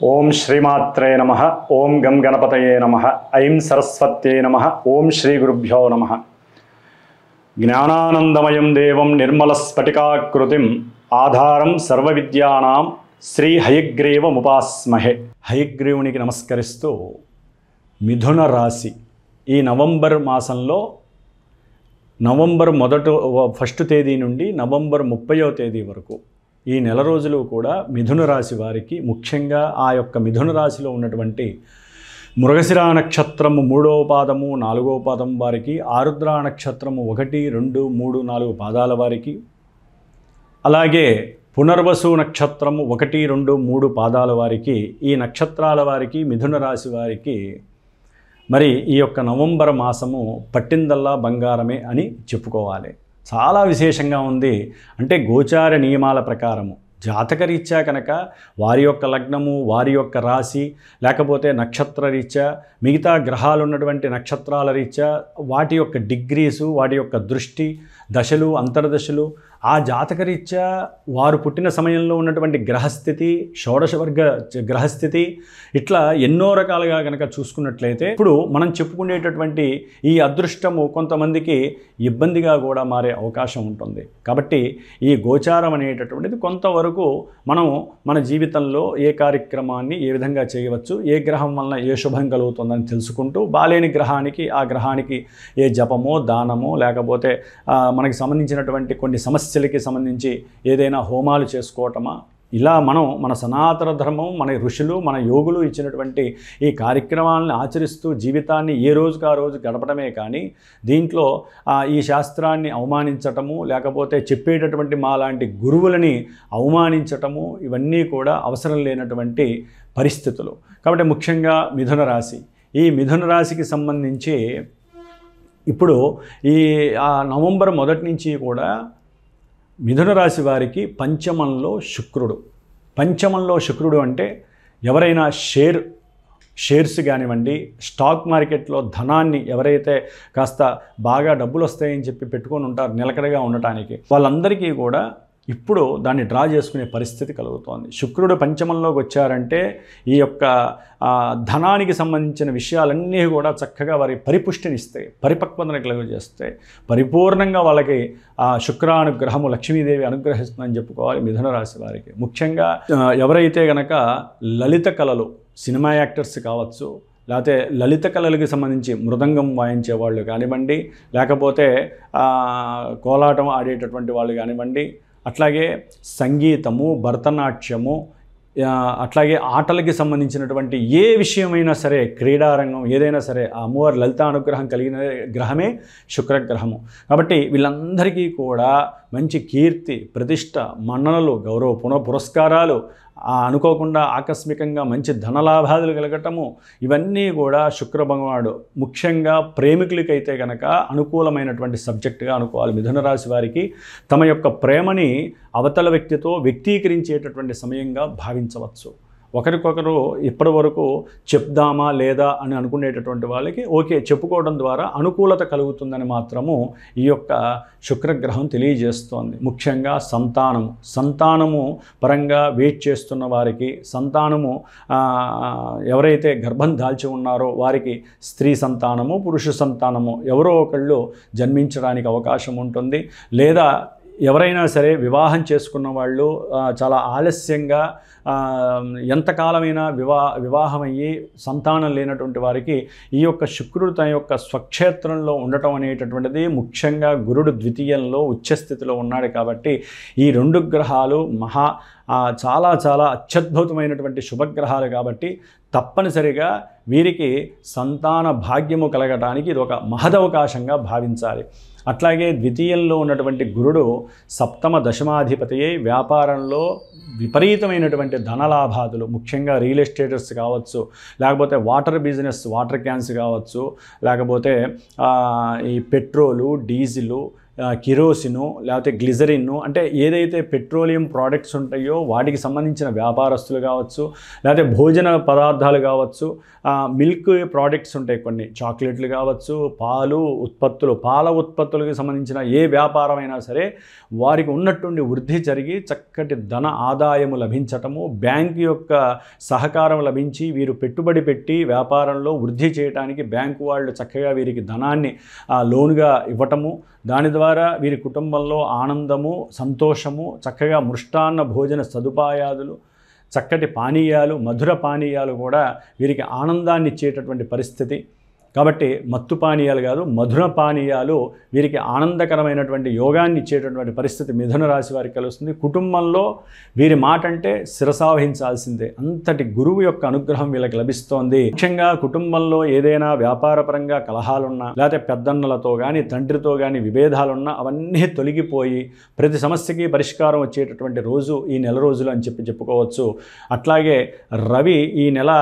ఓం శ్రీమాత్రే నమః. ఓం గం గణపతయే నమః. ఐం సరస్వత్యై నమః. ఓం శ్రీ గురుభ్యో నమః. జ్ఞానానందమయం దేవం నిర్మలస్ఫటికాకృతిం ఆధారం సర్వవిద్యానాం శ్రీ హయగ్రీవముపాస్మహే. హయగ్రీవునికి నమస్కరిస్తూ మిథున రాశి ఈ నవంబర్ మాసంలో నవంబర్ ఫస్ట్ తేదీ నుండి నవంబర్ 30వ తేదీ వరకు ఈ నెల రోజులు కూడా మిథున రాశి వారికి, ముఖ్యంగా ఆ యొక్క మిథున రాశిలో ఉన్నటువంటి మృగశిరా నక్షత్రము 3వ పాదము 4వ పాదం వారికి, ఆరుద్ర నక్షత్రము 1, 2, 3, 4 పాదాల వారికి, అలాగే పునర్వసు నక్షత్రము 1, 2, 3 పాదాల వారికి, ఈ నక్షత్రాల వారికి మిథున రాశి వారికి మరి ఈ యొక్క నవంబర్ మాసము పట్టిందల్లా బంగారమే అని చెప్పుకోవాలి. చాలా విశేషంగా ఉంది. అంటే గోచార నియమాల ప్రకారము జాతకరీత్యా కనుక వారి యొక్క లగ్నము, వారి యొక్క రాశి, లేకపోతే నక్షత్ర రీత్యా మిగతా గ్రహాలు ఉన్నటువంటి నక్షత్రాల రీత్యా వాటి యొక్క డిగ్రీసు, వాటి యొక్క దృష్టి, దశలు, అంతర్దశలు, ఆ జాతకరీత్యా వారు పుట్టిన సమయంలో ఉన్నటువంటి గ్రహస్థితి, షోడశ వర్గ గ్రహస్థితి, ఇట్లా ఎన్నో రకాలుగా కనుక చూసుకున్నట్లయితే ఇప్పుడు మనం చెప్పుకునేటటువంటి ఈ అదృష్టము కొంతమందికి ఇబ్బందిగా కూడా మారే అవకాశం ఉంటుంది. కాబట్టి ఈ గోచారం అనేటటువంటిది కొంతవరకు మనం మన జీవితంలో ఏ కార్యక్రమాన్ని ఏ విధంగా చేయవచ్చు, ఏ గ్రహం వలన ఏ శుభం కలుగుతుందని తెలుసుకుంటూ బాలేని గ్రహానికి ఆ గ్రహానికి ఏ జపమో, దానమో, లేకపోతే మనకి సంబంధించినటువంటి కొన్ని సమస్యలకి సంబంధించి ఏదైనా హోమాలు చేసుకోవటమా, ఇలా మనం మన సనాతన ధర్మం, మన ఋషులు, మన యోగులు ఇచ్చినటువంటి ఈ కార్యక్రమాలను ఆచరిస్తూ జీవితాన్ని ఏ రోజుకు ఆ రోజు గడపడమే కానీ దీంట్లో ఈ శాస్త్రాన్ని అవమానించటము, లేకపోతే చెప్పేటటువంటి మాలాంటి గురువులని అవమానించటము, ఇవన్నీ కూడా అవసరం లేనటువంటి పరిస్థితులు. కాబట్టి ముఖ్యంగా మిథున రాశి, ఈ మిథున రాశికి సంబంధించి ఇప్పుడు ఈ నవంబర్ 1 నుంచి కూడా మిథున రాశి వారికి పంచమంలో శుక్రుడు అంటే ఎవరైనా షేర్స్ కానివ్వండి, స్టాక్ మార్కెట్లో ధనాన్ని ఎవరైతే కాస్త బాగా డబ్బులు వస్తాయని చెప్పి పెట్టుకొని ఉంటారు నిలకడగా ఉండటానికి, వాళ్ళందరికీ కూడా ఇప్పుడు దాన్ని డ్రా చేసుకునే పరిస్థితి కలుగుతోంది. శుక్రుడు పంచమంలోకి వచ్చారంటే ఈ యొక్క ధనానికి సంబంధించిన విషయాలన్నీ కూడా చక్కగా వారి పరిపుష్టినిస్తాయి, పరిపక్వతను కలుగజేస్తాయి. పరిపూర్ణంగా వాళ్ళకి శుక్రానుగ్రహము, లక్ష్మీదేవి అనుగ్రహిస్తుందని చెప్పుకోవాలి మిథున రాశి వారికి. ముఖ్యంగా ఎవరైతే గనక లలిత కళలు, సినిమా యాక్టర్స్ కావచ్చు, లేకపోతే లలిత కళలకి సంబంధించి మృదంగం వాయించే వాళ్ళు కానివ్వండి, లేకపోతే కోలాటం ఆడేటటువంటి వాళ్ళు కానివ్వండి, అట్లాగే సంగీతము, భరతనాట్యము, అట్లాగే ఆటలకి సంబంధించినటువంటి ఏ విషయమైనా సరే, క్రీడారంగం ఏదైనా సరే, ఆ అమ్మవారి లలిత అనుగ్రహం కలిగిన గ్రహమే శుక్రగ్రహము. కాబట్టి వీళ్ళందరికీ కూడా మంచి కీర్తి, ప్రతిష్ట, మన్ననలు, గౌరవ పురస్కారాలు, అనుకోకుండా ఆకస్మికంగా మంచి ధనలాభాదులు కలగటము, ఇవన్నీ కూడా శుక్ర భగవానుడు ముఖ్యంగా ప్రేమికులకైతే కనుక అనుకూలమైనటువంటి సబ్జెక్టుగా అనుకోవాలి. మిథున రాశి వారికి తమ యొక్క ప్రేమని అవతల వ్యక్తితో వ్యక్తీకరించేటటువంటి సమయంగా భావించవచ్చు. ఒకరికొకరు ఇప్పటి వరకు చెప్దామా లేదా అని అనుకునేటటువంటి వాళ్ళకి ఓకే చెప్పుకోవడం ద్వారా అనుకూలత కలుగుతుందని మాత్రము ఈ యొక్క శుక్రగ్రహం తెలియజేస్తోంది. ముఖ్యంగా సంతానము పరంగా వెయిట్ చేస్తున్న వారికి, సంతానము ఎవరైతే గర్భం దాల్చి ఉన్నారో వారికి స్త్రీ సంతానము, పురుష సంతానము ఎవరో ఒకళ్ళు జన్మించడానికి అవకాశం ఉంటుంది. లేదా ఎవరైనా సరే వివాహం చేసుకున్న వాళ్ళు చాలా ఆలస్యంగా ఎంతకాలమైనా వివాహం అయ్యి సంతానం లేనటువంటి వారికి ఈ యొక్క శుక్రుడు తన యొక్క స్వక్షేత్రంలో ఉండటం అనేటటువంటిది, ముఖ్యంగా గురుడు ద్వితీయంలో ఉచ్చస్థితిలో ఉన్నాడు. కాబట్టి ఈ 2 గ్రహాలు చాలా చాలా అత్యద్భుతమైనటువంటి శుభగ్రహాలు. కాబట్టి తప్పనిసరిగా వీరికి సంతాన భాగ్యము కలగటానికి ఇది ఒక మహదవకాశంగా భావించాలి. అట్లాగే ద్వితీయంలో ఉన్నటువంటి గురుడు సప్తమ దశమాధిపతియే వ్యాపారంలో విపరీతమైనటువంటి ధనలాభాదులు, ముఖ్యంగా రియల్ ఎస్టేటర్స్ కావచ్చు, లేకపోతే వాటర్ బిజినెస్, వాటర్ క్యాన్స్ కావచ్చు, లేకపోతే ఈ పెట్రోలు, డీజిలు, కిరోసిను లేకపోతే గ్లిజరిన్ను, అంటే ఏదైతే పెట్రోలియం ప్రోడక్ట్స్ ఉంటాయో వాటికి సంబంధించిన వ్యాపారస్తులు కావచ్చు, లేకపోతే భోజన పదార్థాలు కావచ్చు, మిల్క్ ప్రోడక్ట్స్ ఉంటాయి కొన్ని, చాక్లెట్లు కావచ్చు, పాల ఉత్పత్తులకు సంబంధించిన ఏ వ్యాపారమైనా సరే వారికి ఉన్నట్టుండి వృద్ధి జరిగి చక్కటి ధన ఆదాయము లభించటము, బ్యాంకు యొక్క సహకారం లభించి వీరు పెట్టుబడి పెట్టి వ్యాపారంలో వృద్ధి చేయడానికి బ్యాంకు వాళ్ళు చక్కగా వీరికి ధనాన్ని లోనుగా ఇవ్వటము, దాని ద్వారా వీరి కుటుంబంలో ఆనందము, సంతోషము, చక్కగా మృష్టాన్న భోజన సదుపాయాలు, చక్కటి పానీయాలు, మధుర పానీయాలు కూడా వీరికి ఆనందాన్ని ఇచ్చేటటువంటి పరిస్థితి. కాబట్టి మత్తు పానీయాలు కాదు, మధుర పానీయాలు వీరికి ఆనందకరమైనటువంటి యోగాన్ని ఇచ్చేటటువంటి పరిస్థితి మిథున రాశి వారికి కలుస్తుంది. కుటుంబంలో వీరి మాట అంటే శిరసావహించాల్సిందే, అంతటి గురువు యొక్క అనుగ్రహం వీళ్ళకి లభిస్తోంది. ముఖ్యంగా కుటుంబంలో ఏదైనా వ్యాపారపరంగా కలహాలున్నా, లేకపోతే పెద్దన్నలతో కానీ తండ్రితో కానీ విభేదాలున్నా అవన్నీ తొలగిపోయి ప్రతి సమస్యకి పరిష్కారం వచ్చేటటువంటి రోజు ఈ నెల రోజులు అని చెప్పుకోవచ్చు. అట్లాగే రవి ఈ నెల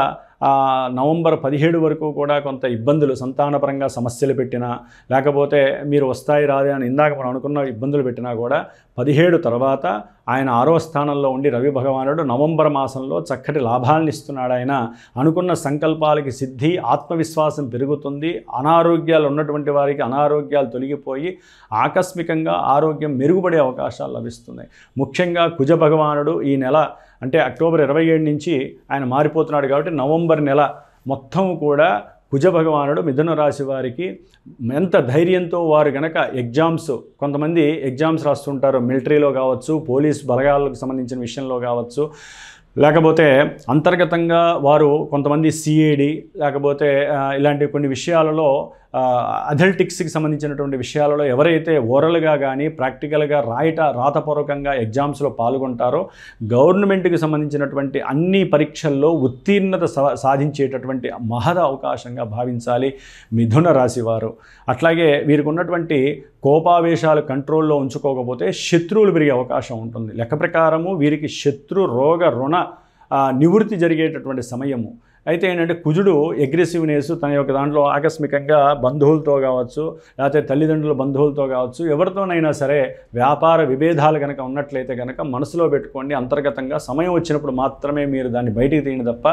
నవంబర్ 17 వరకు కూడా కొంత ఇబ్బందులు, సంతానపరంగా సమస్యలు పెట్టినా, లేకపోతే మీరు వస్తాయి రాదే అని ఇందాక మనం అనుకున్న ఇబ్బందులు పెట్టినా కూడా 17 తర్వాత ఆయన 6వ స్థానంలో ఉండి రవి భగవానుడు నవంబర్ మాసంలో చక్కటి లాభాలను ఇస్తున్నాడు. ఆయన అనుకున్న సంకల్పాలకి సిద్ధి, ఆత్మవిశ్వాసం పెరుగుతుంది. అనారోగ్యాలు ఉన్నటువంటి వారికి అనారోగ్యాలు తొలగిపోయి ఆకస్మికంగా ఆరోగ్యం మెరుగుపడే అవకాశాలు లభిస్తున్నాయి. ముఖ్యంగా కుజ భగవానుడు ఈ నెల అంటే అక్టోబర్ 27 నుంచి ఆయన మారిపోతున్నాడు కాబట్టి నవంబర్ నెల మొత్తం కూడా కుజ భగవానుడు మిథున రాశి వారికి ఎంత ధైర్యంతో వారు గనక ఎగ్జామ్స్, కొంతమంది ఎగ్జామ్స్ రాస్తుంటారు, మిలిటరీలో కావచ్చు, పోలీస్ బలగాలకు సంబంధించిన విషయంలో కావచ్చు, లేకపోతే అంతర్గతంగా వారు కొంతమంది సిఏడి లేకపోతే ఇలాంటి కొన్ని విషయాలలో అథ్లెటిక్స్కి సంబంధించినటువంటి విషయాలలో ఎవరైతే ఓరల్గా కానీ ప్రాక్టికల్గా రాతపూర్వకంగా ఎగ్జామ్స్లో పాల్గొంటారో గవర్నమెంట్కి సంబంధించినటువంటి అన్ని పరీక్షల్లో ఉత్తీర్ణత సాధించేటటువంటి మహద అవకాశంగా భావించాలి మిథున రాశి వారు. అట్లాగే వీరికి ఉన్నటువంటి కోపావేశాలు కంట్రోల్లో ఉంచుకోకపోతే శత్రువులు పెరిగే అవకాశం ఉంటుంది. లెక్క ప్రకారము వీరికి శత్రు రోగ రుణ నివృత్తి జరిగేటటువంటి సమయము. అయితే ఏంటంటే కుజుడు అగ్రెసివ్నెస్ తన యొక్క దాంట్లో ఆకస్మికంగా బంధువులతో కావచ్చు, లేకపోతే తల్లిదండ్రుల బంధువులతో కావచ్చు, ఎవరితోనైనా సరే వ్యాపార విభేదాలు కనుక ఉన్నట్లయితే కనుక మనసులో పెట్టుకోండి. అంతర్గతంగా సమయం వచ్చినప్పుడు మాత్రమే మీరు దాన్ని బయటికి తీయండి తప్ప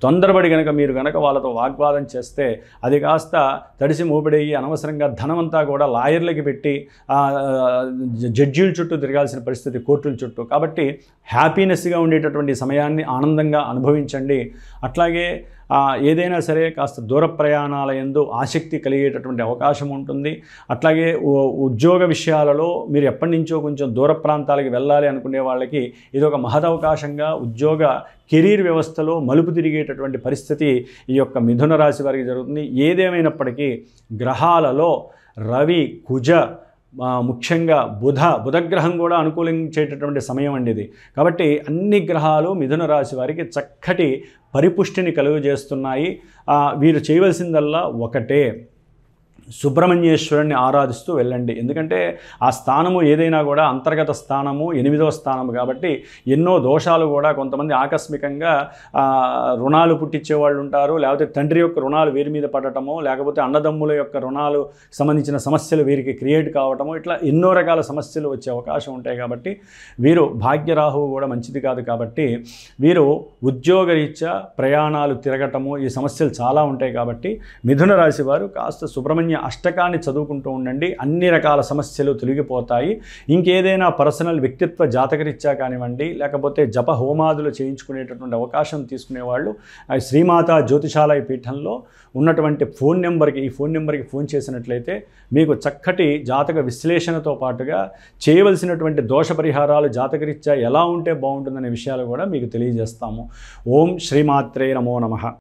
తొందరపడి మీరు వాళ్ళతో వాగ్వాదం చేస్తే అది కాస్త తడిసి మోపిడయ్యి అనవసరంగా ధనమంతా కూడా లాయర్లకి పెట్టి జడ్జీల చుట్టూ తిరగాల్సిన పరిస్థితి, కోర్టుల చుట్టూ. కాబట్టి హ్యాపీనెస్గా ఉండేటటువంటి సమయాన్ని ఆనందంగా అనుభవించండి. అట్లాగే ఏదైనా సరే కాస్త దూర ప్రయాణాల యందు ఆసక్తి కలిగేటటువంటి అవకాశం ఉంటుంది. అట్లాగే ఉద్యోగ విషయాలలో మీరు ఎప్పటి నుంచో కొంచెం దూర ప్రాంతాలకు వెళ్ళాలి అనుకునే వాళ్ళకి ఇది ఒక మహదవకాశంగా ఉద్యోగ కెరీర్ వ్యవస్థలో మలుపు తిరిగేటటువంటి పరిస్థితి ఈ యొక్క మిథున రాశి వారికి జరుగుతుంది. ఏదేమైనప్పటికీ గ్రహాలలో రవి, కుజ, ముఖ్యంగా బుధగ్రహం కూడా అనుకూలించేటటువంటి సమయం అండి ఇది. కాబట్టి అన్ని గ్రహాలు మిథున రాశి వారికి చక్కటి పరిపుష్టిని కలుగజేస్తున్నాయి. వీరు చేయవలసిందల్లా ఒకటే, సుబ్రహ్మణ్యేశ్వరుణ్ణి ఆరాధిస్తూ వెళ్ళండి. ఎందుకంటే ఆ స్థానము ఏదైనా కూడా అంతర్గత స్థానము, 8వ స్థానము కాబట్టి ఎన్నో దోషాలు కూడా కొంతమంది ఆకస్మికంగా రుణాలు పుట్టించే వాళ్ళు ఉంటారు, లేకపోతే తండ్రి యొక్క రుణాలు వీరి మీద పడటము, లేకపోతే అన్నదమ్ముల యొక్క రుణాలు సంబంధించిన సమస్యలు వీరికి క్రియేట్ కావటము, ఇట్లా ఎన్నో రకాల సమస్యలు వచ్చే అవకాశం ఉంటాయి. కాబట్టి వీరు భాగ్యరాహువు కూడా మంచిది కాదు. కాబట్టి వీరు ఉద్యోగరీత్యా ప్రయాణాలు తిరగటము ఈ సమస్యలు చాలా ఉంటాయి. కాబట్టి మిథున రాశి వారు కాస్త సుబ్రహ్మణ్య అష్టకాన్ని చదువుకుంటూ ఉండండి, అన్ని రకాల సమస్యలు తొలగిపోతాయి. ఇంకేదైనా పర్సనల్ వ్యక్తిత్వ జాతకరీత్యా కానివ్వండి, లేకపోతే జప హోమాదులు చేయించుకునేటటువంటి అవకాశం తీసుకునే వాళ్ళు శ్రీమాత జ్యోతిషాలయ పీఠంలో ఉన్నటువంటి ఈ ఫోన్ నెంబర్కి ఫోన్ చేసినట్లయితే మీకు చక్కటి జాతక విశ్లేషణతో పాటుగా చేయవలసినటువంటి దోష పరిహారాలు జాతకరీత్యా ఎలా ఉంటే బాగుంటుందనే విషయాలు కూడా మీకు తెలియజేస్తాము. ఓం శ్రీమాత్రే నమో నమః.